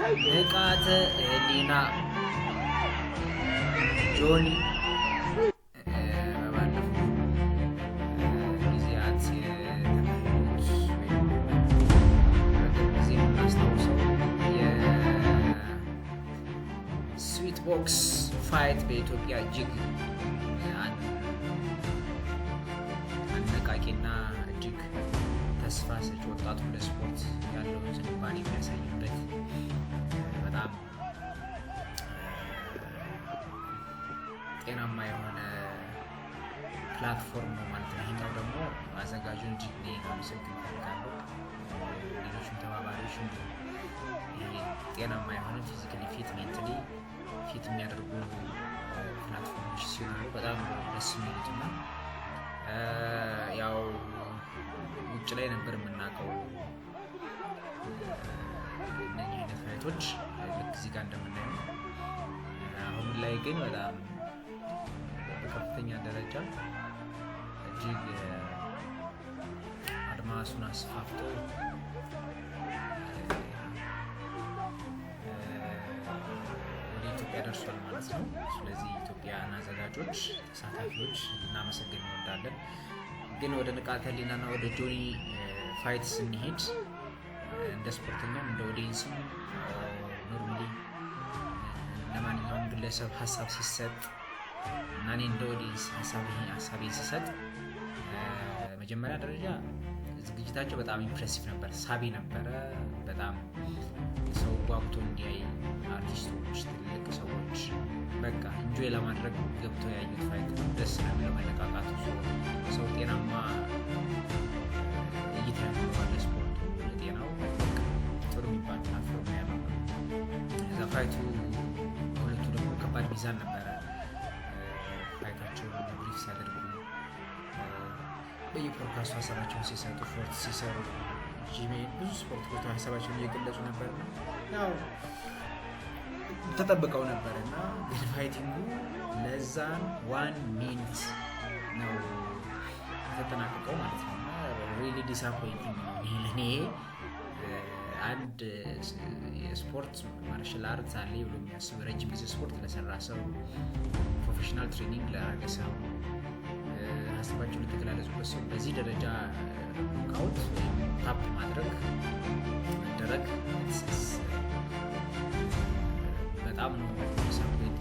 ንቃተ ህሊና ጆኒ በባለፈው ጊዜያት የተካሄዱት ጊዜ የምናስታውሰው የስዊት ቦክስ ፋይት በኢትዮጵያ እጅግ አነቃቂና እጅግ ተስፋ ሰጪ ወጣቱ ለስፖርት ያለውን ዝንባሌ የሚያሳይበት በጣም ጤናማ የሆነ ፕላትፎርም ነው ማለት ነው። ይሄኛው ደግሞ አዘጋጁን እጅግ ማመሰግን እፈልጋለሁ። ሌሎችም ተባባሪዎች እንዲሁም ጤናማ የሆነ ፊዚካሊ ፊት ሜንታሊ ፊት የሚያደርጉ ፕላትፎርሞች ሲሆኑ በጣም ደስ የሚሉት እና ያው ውጭ ላይ ነበር የምናውቀው እነዚህ አይነት ፋይቶች ልክ እዚህ ጋር እንደምናየው። አሁን ላይ ግን በጣም በከፍተኛ ደረጃ እጅግ አድማሱን አስፋፍቶ ወደ ኢትዮጵያ ደርሷል ማለት ነው። ስለዚህ ኢትዮጵያውያን አዘጋጆች፣ ተሳታፊዎች እናመሰግን እንወዳለን። ግን ወደ ንቃተ ህሊናና ወደ ጆኒ ፋይት ስንሄድ እንደ ስፖርተኛም እንደ ኦዲየንስም ኖርማሊ ለማንኛውም ግለሰብ ሀሳብ ሲሰጥ እና እኔ እንደ ኦዲየንስ ሀሳቤን ሲሰጥ መጀመሪያ ደረጃ ዝግጅታቸው በጣም ኢምፕሬሲቭ ነበር፣ ሳቢ ነበረ። በጣም ሰው ጓጉቶ እንዲያይ አርቲስቶች፣ ትልልቅ ሰዎች በቃ ኢንጆይ ለማድረግ ገብተው ያዩት ፋይት ነው። ደስ ነው የሚለው መነቃቃቱ፣ ሰው ጤናማ እይታ ያኖረዋል ለስፖርቱ፣ ለጤናው ጥሩ የሚባል ፕላትፎርም ያለው እዛ ፋይቱ። ሁለቱ ደግሞ ከባድ ሚዛን ነበረ። ፋይታቸውን ብሪፍ ሲያደርጉ በየፖድካስቱ ሀሳባቸውን ሲሰጡ፣ ሾርት ሲሰሩ፣ ጂሜል ብዙ ስፖርት ቦታ ሀሳባቸውን እየገለጹ ነበር። ያው ተጠብቀው ነበር እና ግን ፋይቲንጉ ለዛን 1 ሚኒት ነው የተጠናቀቀው ማለት ነው። እና ሪሊ ዲስአፖይንቲንግ ነው ለእኔ። አንድ የስፖርት ማርሻል አርት አለ ብሎ የሚያስብ ረጅም ጊዜ ስፖርት ለሰራ ሰው፣ ፕሮፌሽናል ትሬኒንግ ላደረገ ሰው፣ ሀሳባቸውን ለተገላለጹበት ሰው በዚህ ደረጃ ኖክአውት ወይም ታፕ መደረግ በጣም ነው ሳፖርት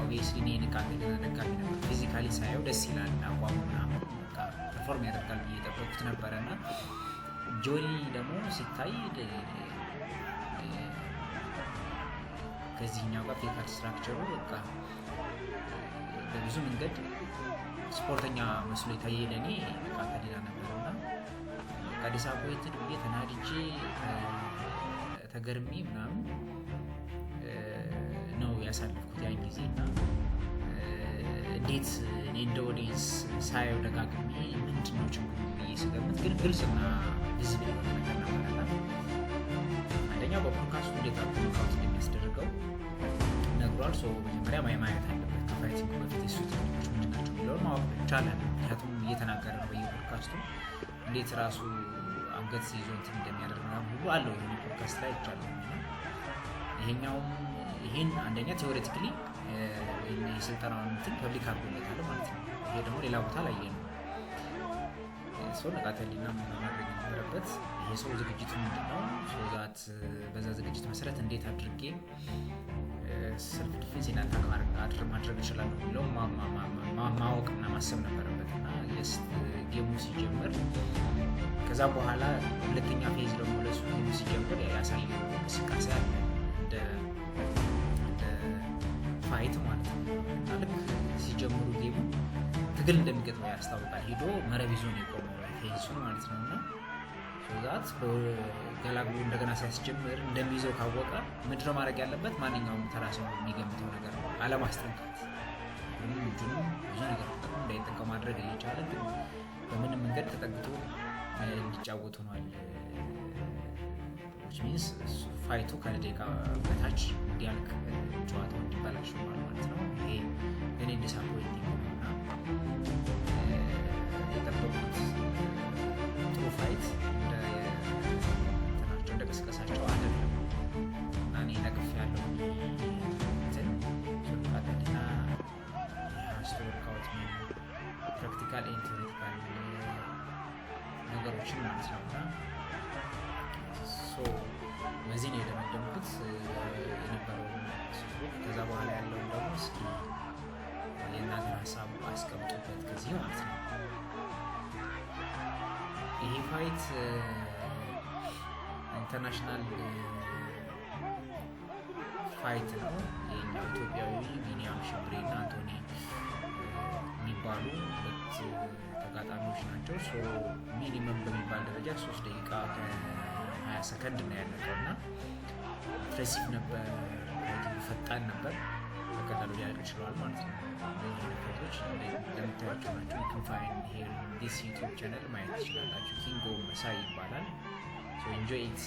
ኦብቪየስሊ እኔ ንቃተ ህሊና ደጋፊ ነበር። ፊዚካሊ ሳየው ደስ ይላል፣ አቋሙ ምናምን ፐርፎርም ያደርጋል ብዬ የጠበኩት ነበረ እና ጆኒ ደግሞ ሲታይ ከዚህኛው ጋር ፌካል ስትራክቸሩ በቃ በብዙ መንገድ ስፖርተኛ መስሎ የታየ ለእኔ ንቃተ ህሊና ነበር እና ከአዲስ አበባ ቤትን ብዬ ተናድጄ ተገርሜ ምናምን ነው ያሳለፍኩት ያን ጊዜ እና እንዴት እኔ እንደ ኦዲየንስ ሳየው ደጋግሜ ምንድነው ችግሩ ብዬ ስገምት ግን ግልጽና ቪዚብል የሆነ ነገር ነበረና አንደኛው በፖድካስቱ እንዴት አድርጎ ኖክአውት እንደሚያስደርገው ነግሯል። ሰው መጀመሪያ ማየት አለበት ከፋይቲንግ በፊት የሱ ቴክኒኮች ምንድን ናቸው የሚለውን ማወቅ ይቻላል። ምክንያቱም እየተናገረ ነው በየፖድካስቱ እንዴት ራሱ አንገት ይዞ እንትን እንደሚያደርግ ምናምን ሁሉ አለው የሆነ ፖድካስት ላይ ይቻላል። ይሄን አንደኛ ቴዎሬቲካሊ የስልጠናውን እንትን ፐብሊክ አድርጎለታል ማለት ነው። ይሄ ደግሞ ሌላ ቦታ ላይ ነው ሰው ንቃተ ህሊና ማድረግ የነበረበት። ይሄ ሰው ዝግጅቱ ምንድነው ዛት በዛ ዝግጅት መሰረት እንዴት አድርጌ ሰልፍ ዲፌንስ ማድረግ እችላለሁ የሚለው ማወቅና ማሰብ ነበረበት እና ጌሙ ሲጀምር ከዛ በኋላ ሁለተኛ ፌዝ ደግሞ ለሱ ጌሙ ሲጀምር ያሳየው እንቅስቃሴ አለ እንደ ፋይት ማለት ነው እና ልክ ሲጀምሩ ጌሙ ትግል እንደሚገጥመው ያስታውቃል። ሄዶ መረብ ይዞ ነው የቆመው ፌንሱን ማለት ነው እና ዛት ገላግሎ እንደገና ሲያስጀምር እንደሚይዘው ካወቀ ምንድነው ማድረግ ያለበት? ማንኛውም ተራ ሰው የሚገምተው ነገር ነው አለማስጠንቀቅ። እጁንም ብዙ ነገር እንዳይጠቀም ማድረግ እየቻለ ግን በምንም መንገድ ተጠግቶ እንዲጫወቱ ሆኗል። ሚንስ ፋይቱ ከደቂቃ በታች እንዲያልቅ ጨዋታው እንዲበላሽ ሆኗል ማለት ነው። ይሄ እኔ ዲስአፖይንቲንግ ነው እና የጠበቁት ጥሩ ፋይት እንደ ቅስቀሳቸው አይደለም እና በዚህ ነው የደመደምኩት የነበረውን ጽሁፍ። ከዛ በኋላ ያለውን ደግሞ እስኪ የእናንተን ሀሳብ አስቀምጡበት ከዚህ ማለት ነው። ይሄ ፋይት ኢንተርናሽናል ፋይት ነው። የኛው ኢትዮጵያዊ ቢኒያም ሽብሬ እና አንቶኒ የሚባሉ ሁለት ተጋጣሚዎች ናቸው። ሚኒመም በሚባል ደረጃ 3 ደቂቃ ከ20 ሰከንድ ነው ያለቀው እና ኢምፕሬሲቭ ነበር፣ ፈጣን ነበር። በቀላሉ ሊያልቅ ችለዋል ማለት ነው። ፋይቶች እንደምታዩቸው ናቸው። ኮንፋይን ሄር ዲስ ዩቲዩብ ቻናል ማየት ትችላላችሁ። ኪንጎ መሳይ ይባላል። ኢንጆይ ኢት